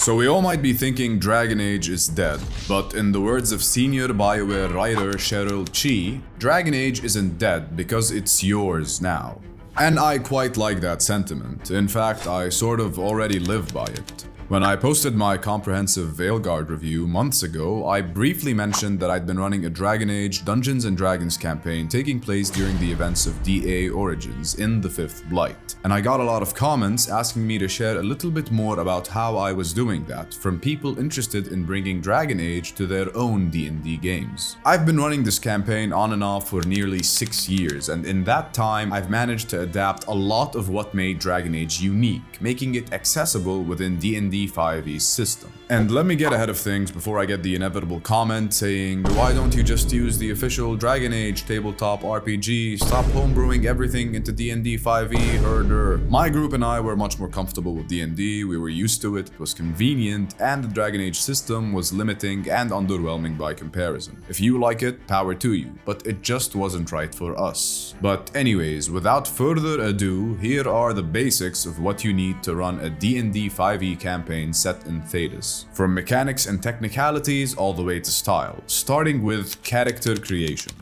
So we all might be thinking Dragon Age is dead, but in the words of senior BioWare writer Cheryl Chi, Dragon Age isn't dead because it's yours now. And I quite like that sentiment. In fact, I sort of already live by it. When I posted my comprehensive Veilguard review months ago, I briefly mentioned that I'd been running a Dragon Age Dungeons & Dragons campaign taking place during the events of DA Origins in the Fifth Blight. And I got a lot of comments asking me to share a little bit more about how I was doing that from people interested in bringing Dragon Age to their own D&D games. I've been running this campaign on and off for nearly 6 years, and in that time I've managed to adapt a lot of what made Dragon Age unique, making it accessible within D&D 5e's system. And let me get ahead of things before I get the inevitable comment saying, why don't you just use the official Dragon Age tabletop RPG, stop homebrewing everything into D&D 5e, herder. My group and I were much more comfortable with D&D, we were used to it, it was convenient, and the Dragon Age system was limiting and underwhelming by comparison. If you like it, power to you, but it just wasn't right for us. But anyways, without further ado, here are the basics of what you need to run a D&D 5e campaign set in Thedas. From mechanics and technicalities all the way to style, starting with character creation.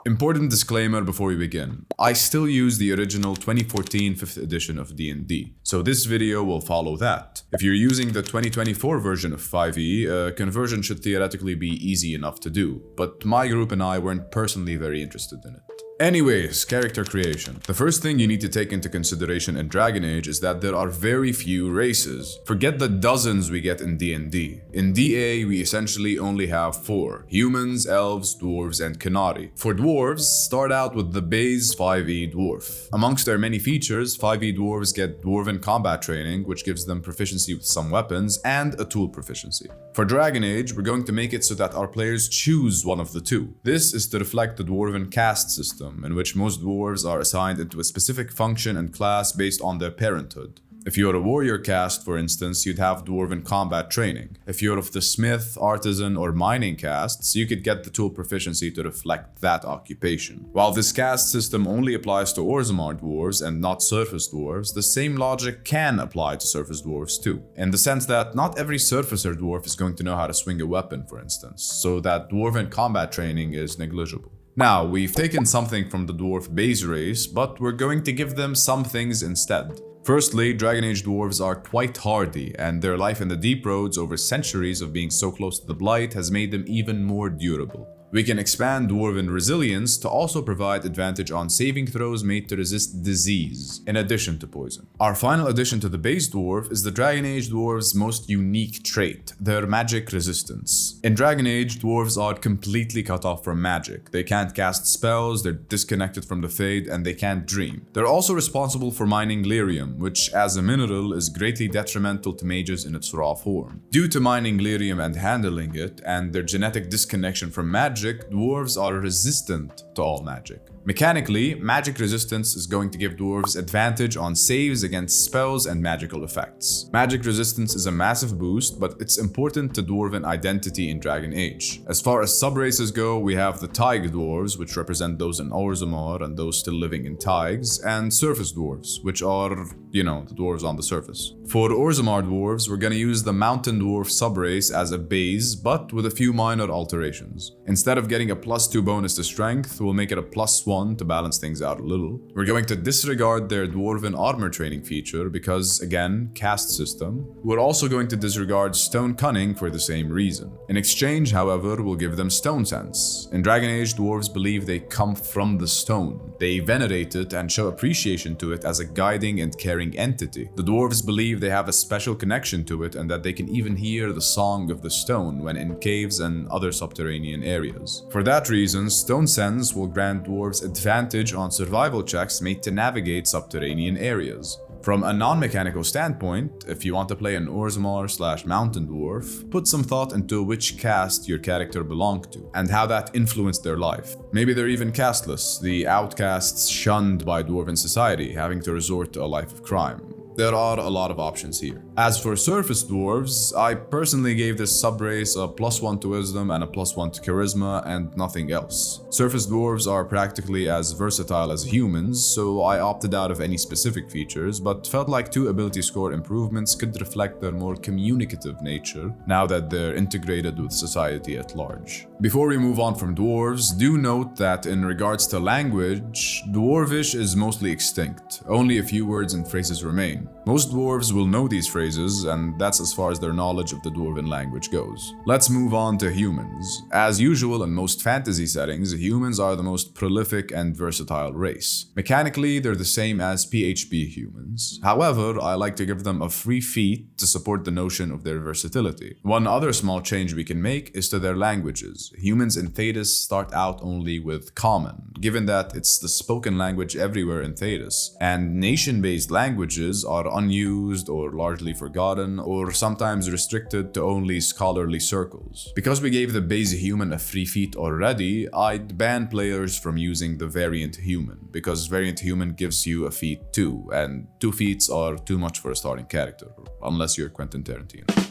Important disclaimer before we begin. I still use the original 2014 5th edition of D&D, so this video will follow that. If you're using the 2024 version of 5e, conversion should theoretically be easy enough to do, but my group and I weren't personally very interested in it. Anyways, character creation. The first thing you need to take into consideration in Dragon Age is that there are very few races. Forget the dozens we get in D&D. In DA, we essentially only have 4: humans, elves, dwarves, and Qunari. For dwarves, start out with the base 5e dwarf. Amongst their many features, 5e dwarves get dwarven combat training, which gives them proficiency with some weapons, and a tool proficiency. For Dragon Age, we're going to make it so that our players choose one of the two. This is to reflect the dwarven caste system, in which most dwarves are assigned into a specific function and class based on their parenthood. If you're a warrior caste, for instance, you'd have dwarven combat training. If you're of the smith, artisan, or mining castes, you could get the tool proficiency to reflect that occupation. While this caste system only applies to Orzammar dwarves and not surface dwarves, the same logic can apply to surface dwarves too, in the sense that not every surfacer dwarf is going to know how to swing a weapon, for instance, so that dwarven combat training is negligible. Now, we've taken something from the dwarf base race, but we're going to give them some things instead. Firstly, Dragon Age dwarves are quite hardy, and their life in the deep roads over centuries of being so close to the Blight has made them even more durable. We can expand dwarven resilience to also provide advantage on saving throws made to resist disease, in addition to poison. Our final addition to the base dwarf is the Dragon Age dwarves' most unique trait, their magic resistance. In Dragon Age, dwarves are completely cut off from magic. They can't cast spells, they're disconnected from the Fade, and they can't dream. They're also responsible for mining lyrium, which as a mineral is greatly detrimental to mages in its raw form. Due to mining lyrium and handling it, and their genetic disconnection from magic, dwarves are resistant to all magic. Mechanically, magic resistance is going to give dwarves advantage on saves against spells and magical effects. Magic resistance is a massive boost, but it's important to dwarven identity in Dragon Age. As far as subraces go, we have the Taig dwarves, which represent those in Orzammar and those still living in Taigs, and surface dwarves, which are, the dwarves on the surface. For Orzammar dwarves, we're gonna use the mountain dwarf subrace as a base, but with a few minor alterations. Instead of getting a +2 bonus to strength, we'll make it a +1 to balance things out a little. We're going to disregard their dwarven armor training feature because, again, caste system. We're also going to disregard stone cunning for the same reason. In exchange, however, we'll give them stone sense. In Dragon Age, dwarves believe they come from the stone. They venerate it and show appreciation to it as a guiding and caring entity. The dwarves believe they have a special connection to it and that they can even hear the song of the stone when in caves and other subterranean areas. For that reason, stone sense will grant dwarves advantage on survival checks made to navigate subterranean areas. From a non-mechanical standpoint, if you want to play an Orzammar/mountain dwarf, put some thought into which caste your character belonged to, and how that influenced their life. Maybe they're even casteless, the outcasts shunned by dwarven society, having to resort to a life of crime. There are a lot of options here. As for surface dwarves, I personally gave this subrace a +1 to wisdom and a +1 to charisma and nothing else. Surface dwarves are practically as versatile as humans, so I opted out of any specific features, but felt like 2 ability score improvements could reflect their more communicative nature now that they're integrated with society at large. Before we move on from dwarves, do note that in regards to language, Dwarvish is mostly extinct. Only a few words and phrases remain. Most dwarves will know these phrases, and that's as far as their knowledge of the dwarven language goes. Let's move on to humans. As usual in most fantasy settings, humans are the most prolific and versatile race. Mechanically, they're the same as PHP humans. However, I like to give them a free feat to support the notion of their versatility. One other small change we can make is to their languages. Humans in Thedas start out only with Common, given that it's the spoken language everywhere in Thedas, and nation-based languages are unused or largely forgotten or sometimes restricted to only scholarly circles. Because we gave the base human a free feat already, I'd ban players from using the variant human, because variant human gives you a feat too, and 2 feats are too much for a starting character, unless you're Quentin Tarantino.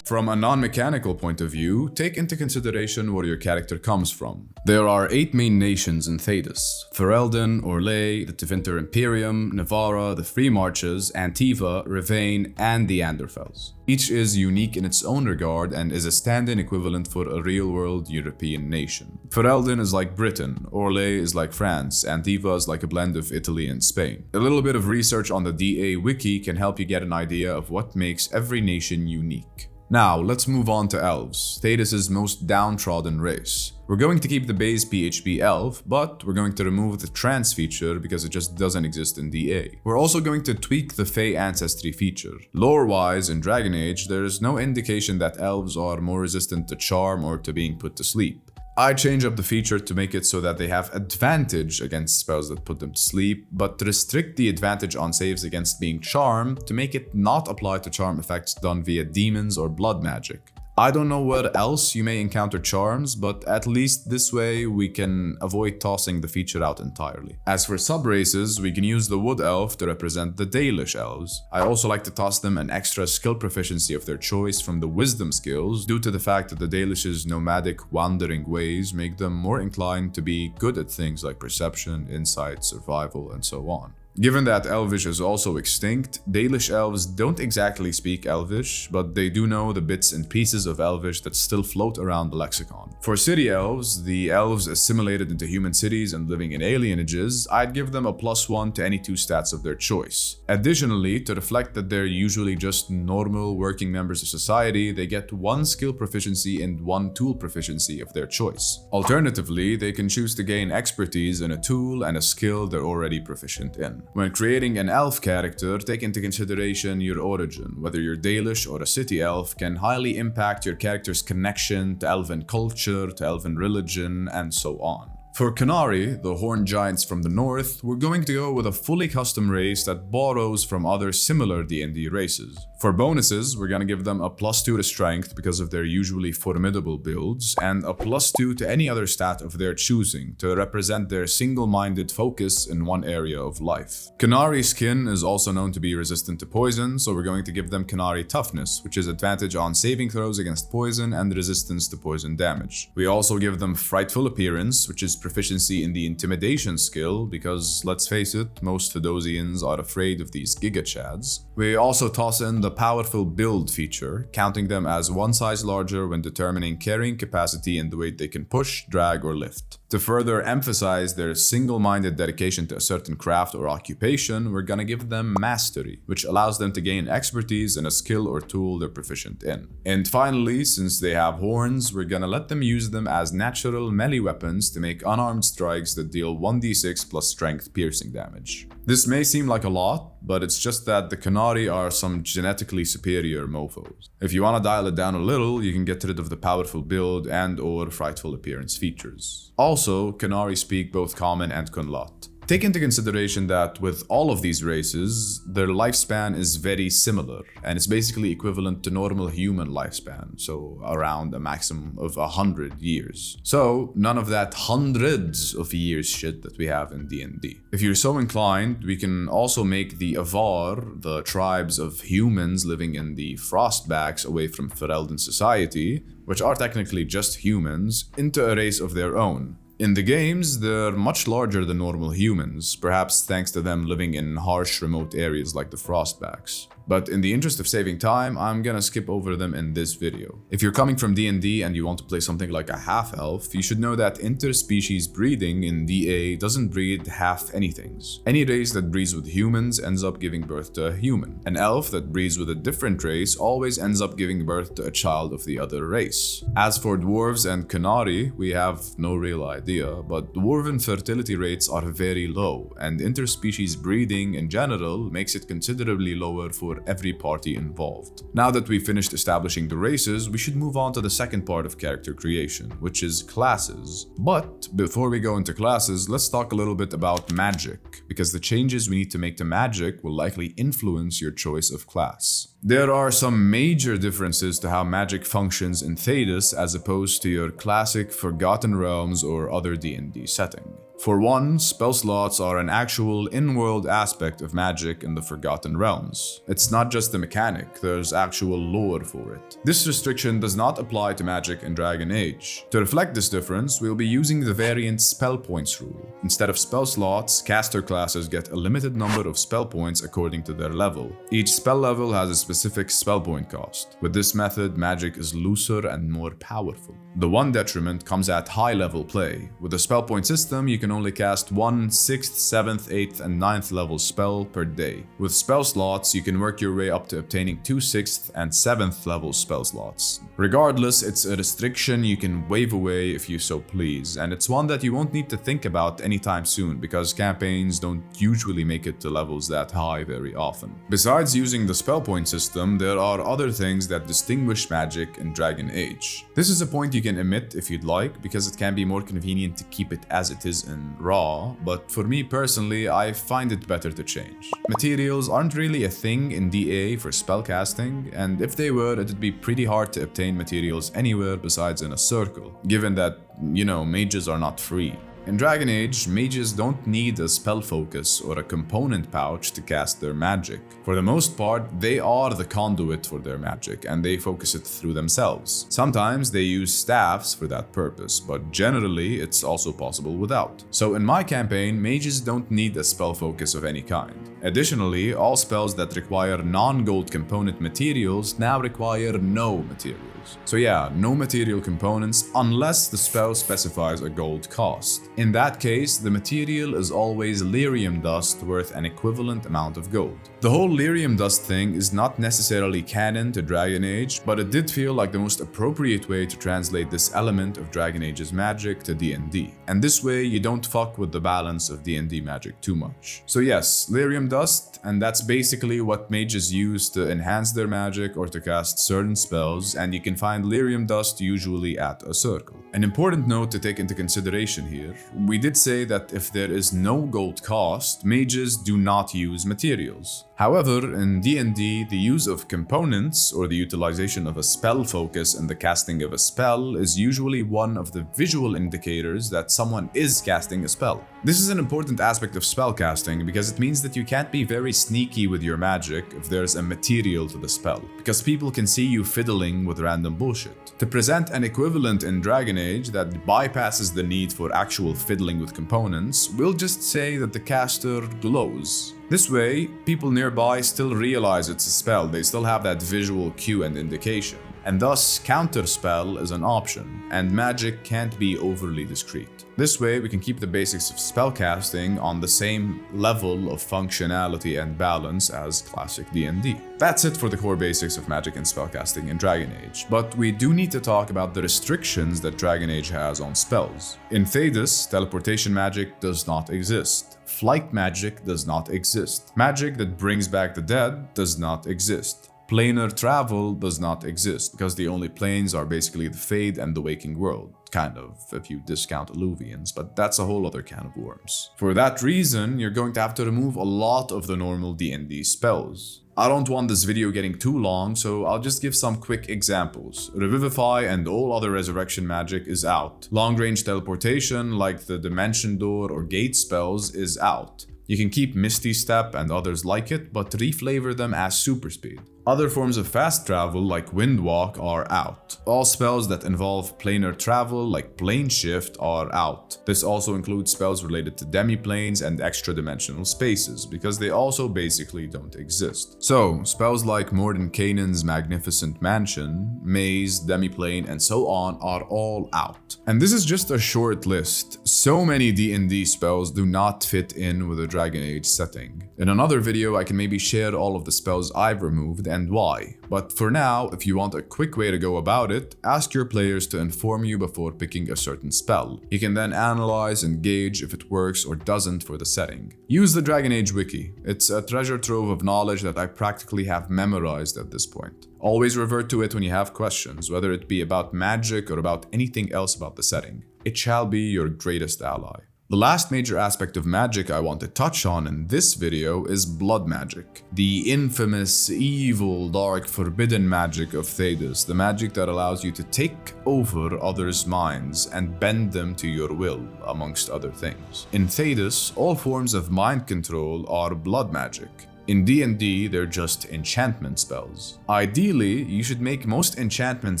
From a non-mechanical point of view, take into consideration where your character comes from. There are 8 main nations in Thedas: Ferelden, Orlais, the Tevinter Imperium, Navara, the Free Marches, Antiva, Rivain, and the Anderfels. Each is unique in its own regard and is a stand-in equivalent for a real-world European nation. Ferelden is like Britain, Orlais is like France, Antiva is like a blend of Italy and Spain. A little bit of research on the DA Wiki can help you get an idea of what makes every nation unique. Now, let's move on to elves, Thedas' most downtrodden race. We're going to keep the base PHP elf, but we're going to remove the trans feature because it just doesn't exist in DA. We're also going to tweak the Fey ancestry feature. Lore-wise, in Dragon Age, there is no indication that elves are more resistant to charm or to being put to sleep. I change up the feature to make it so that they have advantage against spells that put them to sleep, but to restrict the advantage on saves against being charmed to make it not apply to charm effects done via demons or blood magic. I don't know where else you may encounter charms, but at least this way we can avoid tossing the feature out entirely. As for subraces, we can use the Wood Elf to represent the Dalish elves. I also like to toss them an extra skill proficiency of their choice from the Wisdom skills, due to the fact that the Dalish's nomadic wandering ways make them more inclined to be good at things like perception, insight, survival, and so on. Given that Elvish is also extinct, Dalish elves don't exactly speak Elvish, but they do know the bits and pieces of Elvish that still float around the lexicon. For city elves, the elves assimilated into human cities and living in alienages, I'd give them a +1 to any 2 stats of their choice. Additionally, to reflect that they're usually just normal working members of society, they get 1 skill proficiency and 1 tool proficiency of their choice. Alternatively, they can choose to gain expertise in a tool and a skill they're already proficient in. When creating an elf character, take into consideration your origin. Whether you're Dalish or a city elf can highly impact your character's connection to elven culture, to elven religion, and so on. For Qunari, the horned giants from the north, we're going to go with a fully custom race that borrows from other similar D&D races. For bonuses, we're going to give them a +2 to strength because of their usually formidable builds, and a +2 to any other stat of their choosing to represent their single-minded focus in one area of life. Qunari skin is also known to be resistant to poison, so we're going to give them Qunari toughness, which is advantage on saving throws against poison and resistance to poison damage. We also give them frightful appearance, which is proficiency in the intimidation skill, because let's face it, most Thedosians are afraid of these Giga Chads. We also toss in the powerful build feature, counting them as 1 size larger when determining carrying capacity and the weight they can push, drag, or lift. To further emphasize their single-minded dedication to a certain craft or occupation, we're gonna give them Mastery, which allows them to gain expertise in a skill or tool they're proficient in. And finally, since they have horns, we're gonna let them use them as natural melee weapons to make unarmed strikes that deal 1d6 plus strength piercing damage. This may seem like a lot, but it's just that the Qunari are some genetically superior mofos. If you want to dial it down a little, you can get rid of the powerful build and or frightful appearance features. Also, Qunari speak both Common and Kunlat. Take into consideration that with all of these races, their lifespan is very similar, and it's basically equivalent to normal human lifespan, so around a maximum of 100 years. So none of that hundreds of years shit that we have in D&D. If you're so inclined, we can also make the Avar, the tribes of humans living in the Frostbacks away from Ferelden society, which are technically just humans, into a race of their own. In the games, they're much larger than normal humans, perhaps thanks to them living in harsh remote areas like the Frostbacks. But in the interest of saving time, I'm gonna skip over them in this video. If you're coming from D&D and you want to play something like a half-elf, you should know that interspecies breeding in DA doesn't breed half anythings. Any race that breeds with humans ends up giving birth to a human. An elf that breeds with a different race always ends up giving birth to a child of the other race. As for dwarves and Qunari, we have no real idea, but dwarven fertility rates are very low, and interspecies breeding in general makes it considerably lower for every party involved. Now that we've finished establishing the races, we should move on to the second part of character creation, which is classes. But before we go into classes, let's talk a little bit about magic, because the changes we need to make to magic will likely influence your choice of class. There are some major differences to how magic functions in Thedas as opposed to your classic Forgotten Realms or other D&D setting. For one, spell slots are an actual in-world aspect of magic in the Forgotten Realms. It's not just a mechanic, there's actual lore for it. This restriction does not apply to magic in Dragon Age. To reflect this difference, we'll be using the variant spell points rule. Instead of spell slots, caster classes get a limited number of spell points according to their level. Each spell level has a specific spell point cost. With this method, magic is looser and more powerful. The one detriment comes at high level play. With the spell point system, you can only cast one 6th, 7th, 8th, and 9th level spell per day. With spell slots, you can work your way up to obtaining 2 6th and 7th level spell slots. Regardless, it's a restriction you can wave away if you so please, and it's one that you won't need to think about anytime soon because campaigns don't usually make it to levels that high very often. Besides using the spell point system, there are other things that distinguish magic in Dragon Age. This is a point you can omit if you'd like, because it can be more convenient to keep it as it is in raw, but for me personally, I find it better to change. Materials aren't really a thing in DA for spellcasting, and if they were, it'd be pretty hard to obtain materials anywhere besides in a circle, given that, mages are not free. In Dragon Age, mages don't need a spell focus or a component pouch to cast their magic. For the most part, they are the conduit for their magic, and they focus it through themselves. Sometimes they use staffs for that purpose, but generally it's also possible without. So in my campaign, mages don't need a spell focus of any kind. Additionally, all spells that require non-gold component materials now require no materials. So yeah, no material components unless the spell specifies a gold cost. In that case, the material is always lyrium dust worth an equivalent amount of gold. The whole lyrium dust thing is not necessarily canon to Dragon Age, but it did feel like the most appropriate way to translate this element of Dragon Age's magic to D&D. And this way, you don't fuck with the balance of D&D magic too much. So yes, lyrium dust, and that's basically what mages use to enhance their magic or to cast certain spells, and you can find lyrium dust usually at a circle. An important note to take into consideration here, we did say that if there is no gold cost, mages do not use materials. However, in D&D, the use of components, or the utilization of a spell focus in the casting of a spell, is usually one of the visual indicators that someone is casting a spell. This is an important aspect of spellcasting because it means that you can't be very sneaky with your magic if there's a material to the spell, because people can see you fiddling with random bullshit. To present an equivalent in Dragon Age that bypasses the need for actual fiddling with components, we'll just say that the caster glows. This way, people nearby still realize it's a spell, they still have that visual cue and indication. And thus, counterspell is an option, and magic can't be overly discreet. This way, we can keep the basics of spellcasting on the same level of functionality and balance as classic D&D. That's it for the core basics of magic and spellcasting in Dragon Age, but we do need to talk about the restrictions that Dragon Age has on spells. In Thedas, teleportation magic does not exist. Flight magic does not exist. Magic that brings back the dead does not exist. Planar travel does not exist, because the only planes are basically the Fade and the waking world. kind of, if you discount Alluvians, but that's a whole other can of worms. For that reason, you're going to have to remove a lot of the normal D&D spells. I don't want this video getting too long, so I'll just give some quick examples. Revivify and all other resurrection magic is out. Long-range teleportation, like the Dimension Door or Gate spells, is out. You can keep Misty Step and others like it, but reflavor them as super speed. Other forms of fast travel, like Wind Walk, are out. All spells that involve planar travel, like Plane Shift, are out. This also includes spells related to demiplanes and extra-dimensional spaces, because they also basically don't exist. So, spells like Mordenkainen's Magnificent Mansion, Maze, Demiplane, and so on are all out. And this is just a short list. So many D&D spells do not fit in with a Dragon Age setting. In another video, I can maybe share all of the spells I've removed and why. But for now, if you want a quick way to go about it, ask your players to inform you before picking a certain spell. You can then analyze and gauge if it works or doesn't for the setting. Use the Dragon Age Wiki. It's a treasure trove of knowledge that I practically have memorized at this point. Always revert to it when you have questions, whether it be about magic or about anything else about the setting. It shall be your greatest ally. The last major aspect of magic I want to touch on in this video is blood magic. The infamous, evil, dark, forbidden magic of Thedas, the magic that allows you to take over others' minds and bend them to your will, amongst other things. In Thedas, all forms of mind control are blood magic. In D&D, they're just enchantment spells. Ideally, you should make most enchantment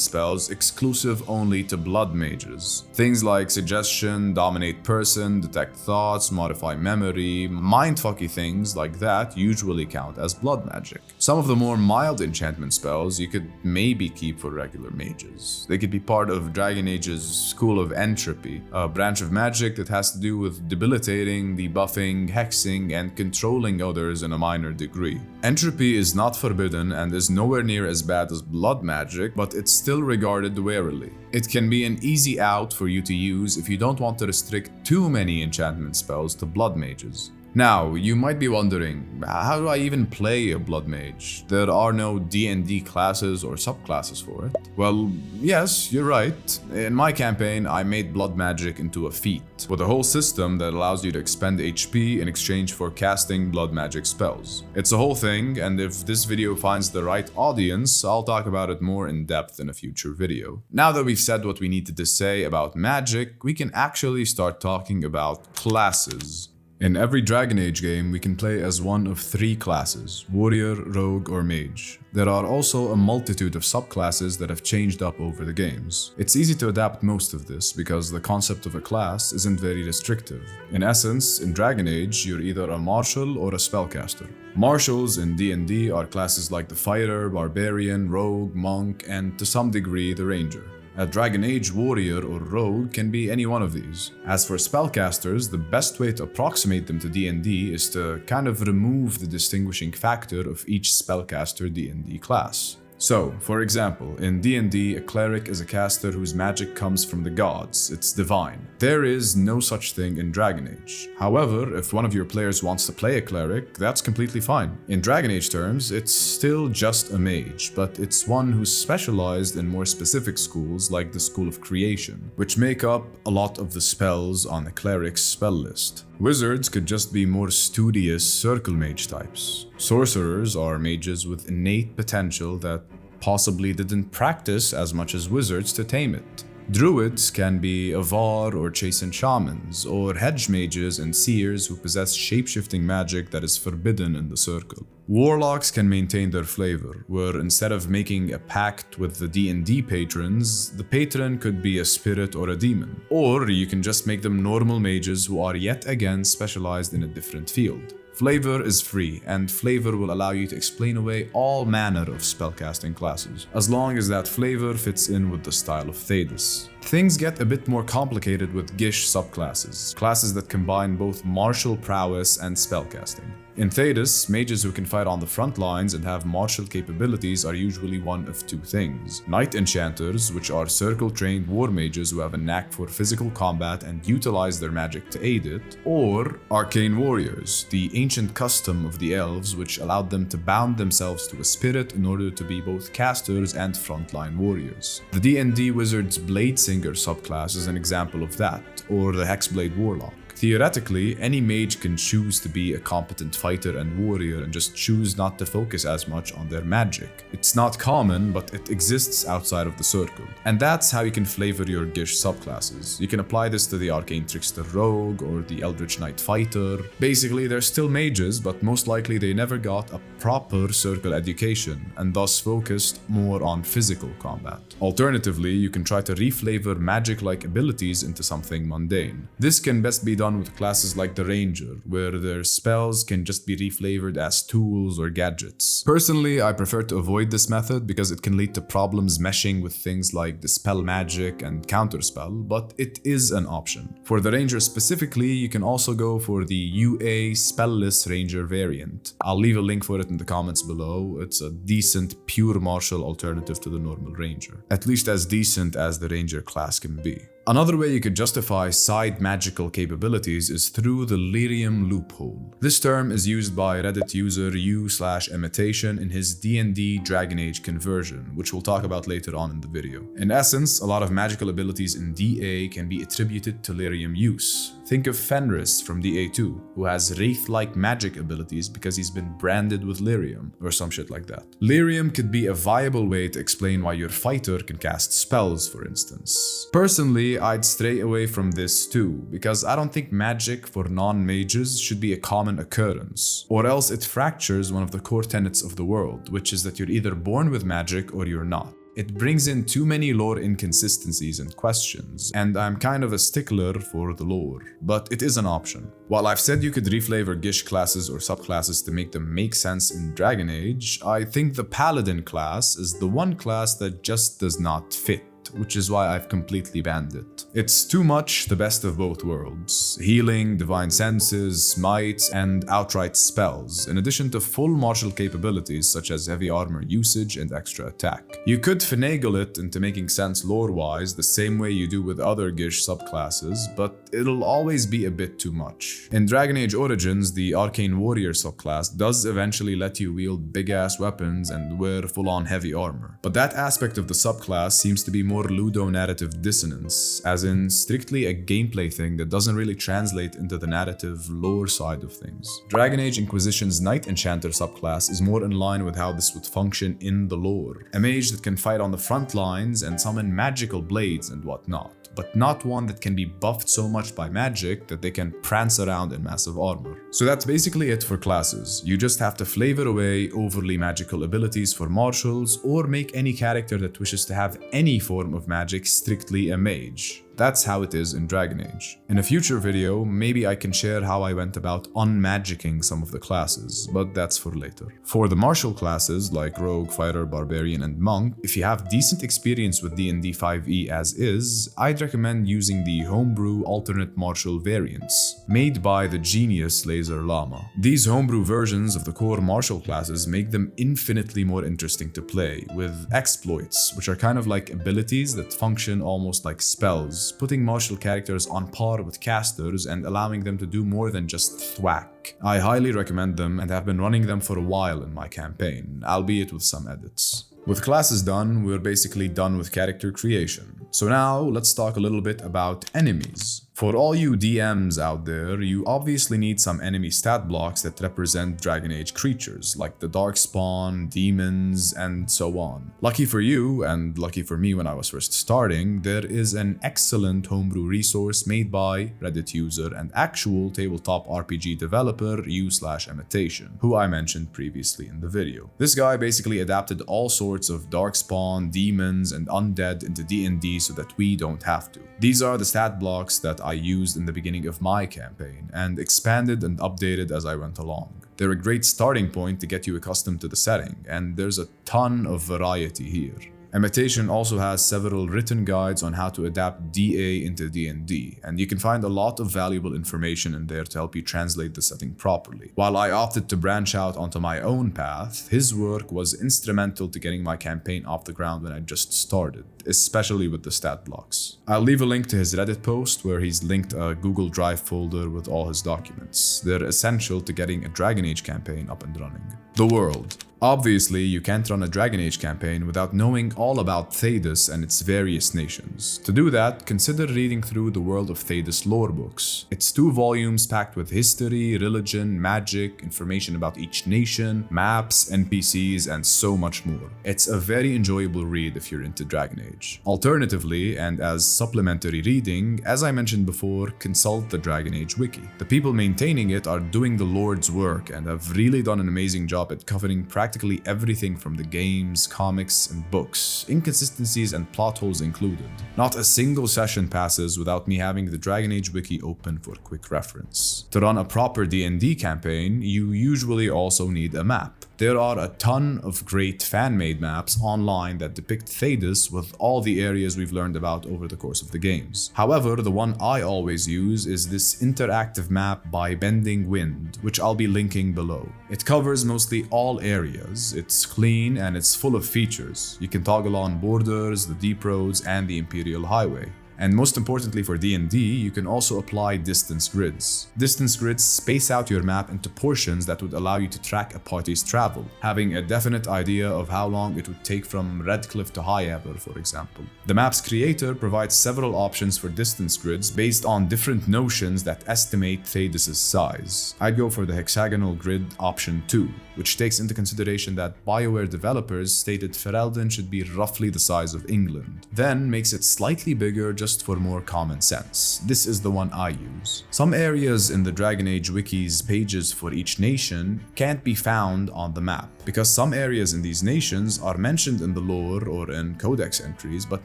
spells exclusive only to blood mages. Things like Suggestion, Dominate Person, Detect Thoughts, Modify Memory, mindfucky things like that usually count as blood magic. Some of the more mild enchantment spells you could maybe keep for regular mages. They could be part of Dragon Age's School of Entropy, a branch of magic that has to do with debilitating, debuffing, hexing, and controlling others in a minor degree. Entropy is not forbidden and is nowhere near as bad as blood magic, but it's still regarded warily. It can be an easy out for you to use if you don't want to restrict too many enchantment spells to blood mages. Now, you might be wondering, how do I even play a blood mage? There are no D&D classes or subclasses for it. Well, yes, you're right. In my campaign, I made blood magic into a feat, with a whole system that allows you to expend HP in exchange for casting blood magic spells. It's a whole thing, and if this video finds the right audience, I'll talk about it more in depth in a future video. Now that we've said what we needed to say about magic, we can actually start talking about classes. In every Dragon Age game, we can play as one of three classes: warrior, rogue, or mage. There are also a multitude of subclasses that have changed up over the games. It's easy to adapt most of this because the concept of a class isn't very restrictive. In essence, in Dragon Age, you're either a martial or a spellcaster. Martials in D&D are classes like the fighter, barbarian, rogue, monk, and to some degree the ranger. A Dragon Age warrior or rogue can be any one of these. As for spellcasters, the best way to approximate them to D&D is to kind of remove the distinguishing factor of each spellcaster D&D class. So, for example, in D&D, a cleric is a caster whose magic comes from the gods, it's divine. There is no such thing in Dragon Age. However, if one of your players wants to play a cleric, that's completely fine. In Dragon Age terms, it's still just a mage, but it's one who's specialized in more specific schools like the School of Creation, which make up a lot of the spells on the cleric's spell list. Wizards could just be more studious circle mage types. Sorcerers are mages with innate potential that possibly didn't practice as much as wizards to tame it. Druids can be avar or chastened shamans, or hedge mages and seers who possess shapeshifting magic that is forbidden in the circle. Warlocks can maintain their flavor, where instead of making a pact with the D&D patrons, the patron could be a spirit or a demon. Or you can just make them normal mages who are yet again specialized in a different field. Flavor is free, and flavor will allow you to explain away all manner of spellcasting classes, as long as that flavor fits in with the style of Thedas. Things get a bit more complicated with Gish subclasses, classes that combine both martial prowess and spellcasting. In Thedas, mages who can fight on the front lines and have martial capabilities are usually one of two things: Knight Enchanters, which are circle-trained war mages who have a knack for physical combat and utilize their magic to aid it, or Arcane Warriors, the ancient custom of the elves which allowed them to bound themselves to a spirit in order to be both casters and frontline warriors. The D&D wizard's blade Singer subclass is an example of that, or the Hexblade Warlock. Theoretically, any mage can choose to be a competent fighter and warrior and just choose not to focus as much on their magic. It's not common, but it exists outside of the circle. And that's how you can flavor your Gish subclasses. You can apply this to the Arcane Trickster Rogue or the Eldritch Knight Fighter. Basically, they're still mages, but most likely they never got a proper circle education and thus focused more on physical combat. Alternatively, you can try to reflavor magic-like abilities into something mundane. This can best be done with classes like the Ranger, where their spells can just be reflavored as tools or gadgets. Personally, I prefer to avoid this method because it can lead to problems meshing with things like Dispel Magic and Counterspell, but it is an option. For the Ranger specifically, you can also go for the UA Spellless Ranger variant. I'll leave a link for it in the comments below. It's a decent, pure martial alternative to the normal Ranger. At least as decent as the Ranger class can be. Another way you could justify side magical capabilities is through the lyrium loophole. This term is used by Reddit user u/Emmetation in his D&D Dragon Age Conversion, which we'll talk about later on in the video. In essence, a lot of magical abilities in DA can be attributed to lyrium use. Think of Fenris from DA2, who has wraith-like magic abilities because he's been branded with lyrium, or some shit like that. Lyrium could be a viable way to explain why your fighter can cast spells, for instance. Personally, I'd stray away from this too, because I don't think magic for non-mages should be a common occurrence, or else it fractures one of the core tenets of the world, which is that you're either born with magic or you're not. It brings in too many lore inconsistencies and questions, and I'm kind of a stickler for the lore, but it is an option. While I've said you could reflavor Gish classes or subclasses to make them make sense in Dragon Age, I think the Paladin class is the one class that just does not fit, which is why I've completely banned it. It's too much the best of both worlds. Healing, divine senses, smites, and outright spells, in addition to full martial capabilities such as heavy armor usage and extra attack. You could finagle it into making sense lore-wise the same way you do with other Gish subclasses, but it'll always be a bit too much. In Dragon Age Origins, the Arcane Warrior subclass does eventually let you wield big-ass weapons and wear full-on heavy armor, but that aspect of the subclass seems to be more ludonarrative dissonance, as in strictly a gameplay thing that doesn't really translate into the narrative lore side of things. Dragon Age Inquisition's Knight Enchanter subclass is more in line with how this would function in the lore. A mage that can fight on the front lines and summon magical blades and whatnot, but not one that can be buffed so much by magic that they can prance around in massive armor. So that's basically it for classes. You just have to flavor away overly magical abilities for martials, or make any character that wishes to have any form of magic strictly a mage. That's how it is in Dragon Age. In a future video, maybe I can share how I went about unmagicking some of the classes, but that's for later. For the martial classes like Rogue, Fighter, Barbarian, and Monk, if you have decent experience with D&D 5e as is, I'd recommend using the homebrew alternate martial variants, made by the genius Laserllama. These homebrew versions of the core martial classes make them infinitely more interesting to play, with exploits, which are kind of like abilities that function almost like spells, putting martial characters on par with casters and allowing them to do more than just thwack. I highly recommend them and have been running them for a while in my campaign, albeit with some edits. With classes done, we're basically done with character creation. So now let's talk a little bit about enemies. For all you DMs out there, you obviously need some enemy stat blocks that represent Dragon Age creatures, like the Darkspawn, demons, and so on. Lucky for you, and lucky for me when I was first starting, there is an excellent homebrew resource made by Reddit user and actual tabletop RPG developer u/Emmetation, who I mentioned previously in the video. This guy basically adapted all sorts of Darkspawn, demons, and undead into D&D so that we don't have to. These are the stat blocks that I used in the beginning of my campaign, and expanded and updated as I went along. They're a great starting point to get you accustomed to the setting, and there's a ton of variety here. Emmetation also has several written guides on how to adapt DA into D&D, and you can find a lot of valuable information in there to help you translate the setting properly. While I opted to branch out onto my own path, his work was instrumental to getting my campaign off the ground when I just started, especially with the stat blocks. I'll leave a link to his Reddit post where he's linked a Google Drive folder with all his documents. They're essential to getting a Dragon Age campaign up and running. The world. Obviously, you can't run a Dragon Age campaign without knowing all about Thedas and its various nations. To do that, consider reading through the World of Thedas lore books. It's 2 volumes packed with history, religion, magic, information about each nation, maps, NPCs, and so much more. It's a very enjoyable read if you're into Dragon Age. Alternatively, and as supplementary reading, as I mentioned before, consult the Dragon Age Wiki. The people maintaining it are doing the Lord's work and have really done an amazing job at covering practically everything from the games, comics, and books, inconsistencies and plot holes included. Not a single session passes without me having the Dragon Age Wiki open for quick reference. To run a proper D&D campaign, you usually also need a map. There are a ton of great fan-made maps online that depict Thedas with all the areas we've learned about over the course of the games. However, the one I always use is this interactive map by bendingwind, which I'll be linking below. It covers mostly all areas, it's clean and it's full of features. You can toggle on borders, the deep roads, and the Imperial Highway. And most importantly for D&D, you can also apply distance grids. Distance grids space out your map into portions that would allow you to track a party's travel, having a definite idea of how long it would take from Redcliffe to High Ever, for example. The map's creator provides several options for distance grids based on different notions that estimate Thedas' size. I'd go for the hexagonal grid option 2, which takes into consideration that BioWare developers stated Ferelden should be roughly the size of England, then makes it slightly bigger just for more common sense. This is the one I use. Some areas in the Dragon Age Wiki's pages for each nation can't be found on the map, because some areas in these nations are mentioned in the lore or in codex entries, but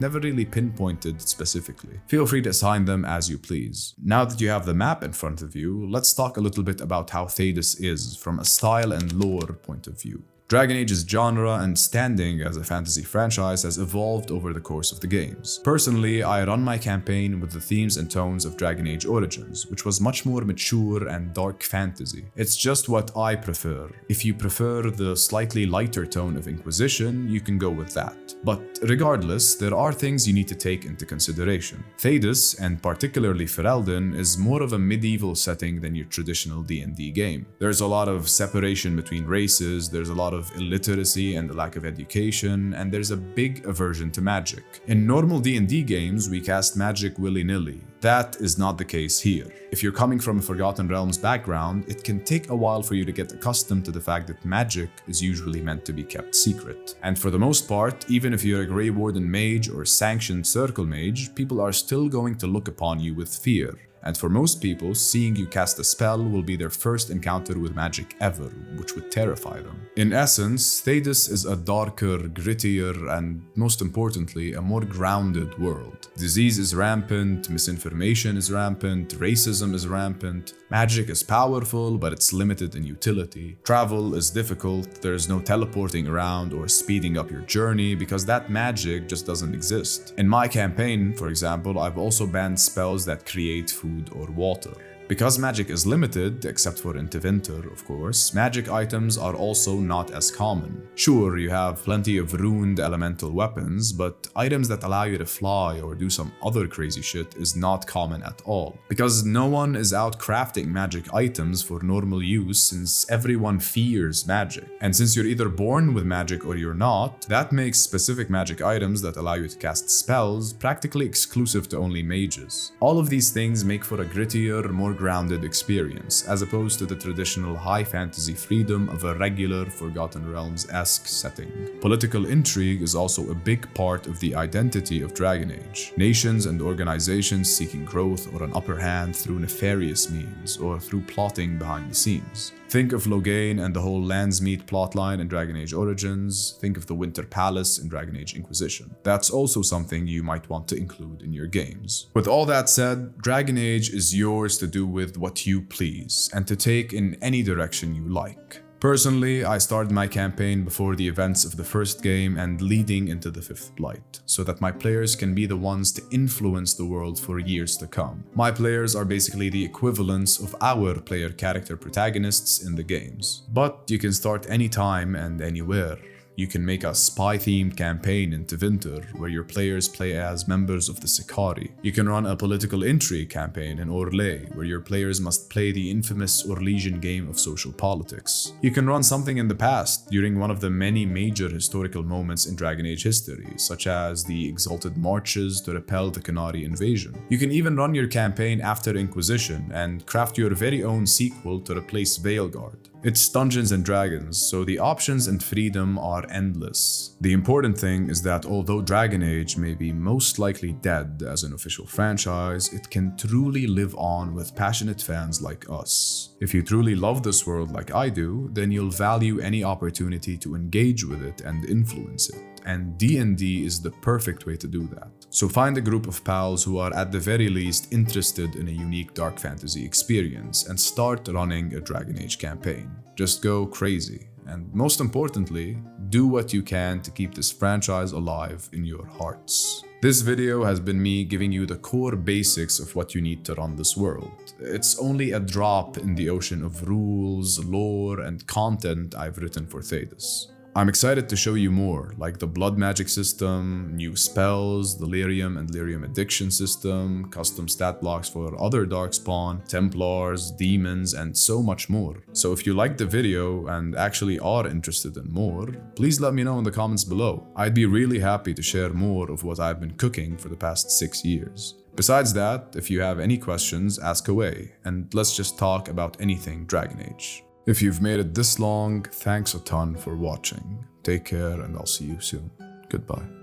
never really pinpointed specifically. Feel free to assign them as you please. Now that you have the map in front of you, let's talk a little bit about how Thedas is from a style and lore point of view. Dragon Age's genre and standing as a fantasy franchise has evolved over the course of the games. Personally, I run my campaign with the themes and tones of Dragon Age Origins, which was much more mature and dark fantasy. It's just what I prefer. If you prefer the slightly lighter tone of Inquisition, you can go with that. But regardless, there are things you need to take into consideration. Thedas, and particularly Ferelden, is more of a medieval setting than your traditional D&D game. There's a lot of separation between races, there's a lot of illiteracy and a lack of education, and there's a big aversion to magic. In normal D&D games, we cast magic willy-nilly. That is not the case here. If you're coming from a Forgotten Realms background, it can take a while for you to get accustomed to the fact that magic is usually meant to be kept secret. And for the most part, even if you're a Grey Warden mage or sanctioned circle mage, people are still going to look upon you with fear. And for most people, seeing you cast a spell will be their first encounter with magic ever, which would terrify them. In essence, Thedas is a darker, grittier, and most importantly, a more grounded world. Disease is rampant, misinformation is rampant, racism is rampant, magic is powerful, but it's limited in utility. Travel is difficult, there's no teleporting around or speeding up your journey because that magic just doesn't exist. In my campaign, for example, I've also banned spells that create food or water. Because magic is limited, except for Interventor, of course, magic items are also not as common. Sure, you have plenty of ruined elemental weapons, but items that allow you to fly or do some other crazy shit is not common at all. Because no one is out crafting magic items for normal use since everyone fears magic. And since you're either born with magic or you're not, that makes specific magic items that allow you to cast spells practically exclusive to only mages. All of these things make for a grittier, more grounded experience, as opposed to the traditional high fantasy freedom of a regular Forgotten Realms-esque setting. Political intrigue is also a big part of the identity of Dragon Age. Nations and organizations seeking growth or an upper hand through nefarious means, or through plotting behind the scenes. Think of Loghain and the whole Landsmeet plotline in Dragon Age Origins. Think of the Winter Palace in Dragon Age Inquisition. That's also something you might want to include in your games. With all that said, Dragon Age is yours to do with what you please, and to take in any direction you like. Personally, I started my campaign before the events of the first game and leading into the Fifth Blight, so that my players can be the ones to influence the world for years to come. My players are basically the equivalents of our player character protagonists in the games. But you can start anytime and anywhere. You can make a spy-themed campaign in Tevinter where your players play as members of the Sicarii. You can run a political intrigue campaign in Orlais where your players must play the infamous Orlesian game of social politics. You can run something in the past during one of the many major historical moments in Dragon Age history, such as the Exalted Marches to repel the Qunari invasion. You can even run your campaign after Inquisition and craft your very own sequel to replace Veilguard. It's Dungeons and Dragons, so the options and freedom are endless. The important thing is that although Dragon Age may be most likely dead as an official franchise, it can truly live on with passionate fans like us. If you truly love this world like I do, then you'll value any opportunity to engage with it and influence it. And D&D is the perfect way to do that. So find a group of pals who are at the very least interested in a unique dark fantasy experience and start running a Dragon Age campaign. Just go crazy. And most importantly, do what you can to keep this franchise alive in your hearts. This video has been me giving you the core basics of what you need to run this world. It's only a drop in the ocean of rules, lore, and content I've written for Thedas. I'm excited to show you more, like the blood magic system, new spells, the lyrium and lyrium addiction system, custom stat blocks for other darkspawn, templars, demons, and so much more. So if you liked the video and actually are interested in more, please let me know in the comments below. I'd be really happy to share more of what I've been cooking for the past 6 years. Besides that, if you have any questions, ask away, and let's just talk about anything Dragon Age. If you've made it this long, thanks a ton for watching. Take care and I'll see you soon. Goodbye.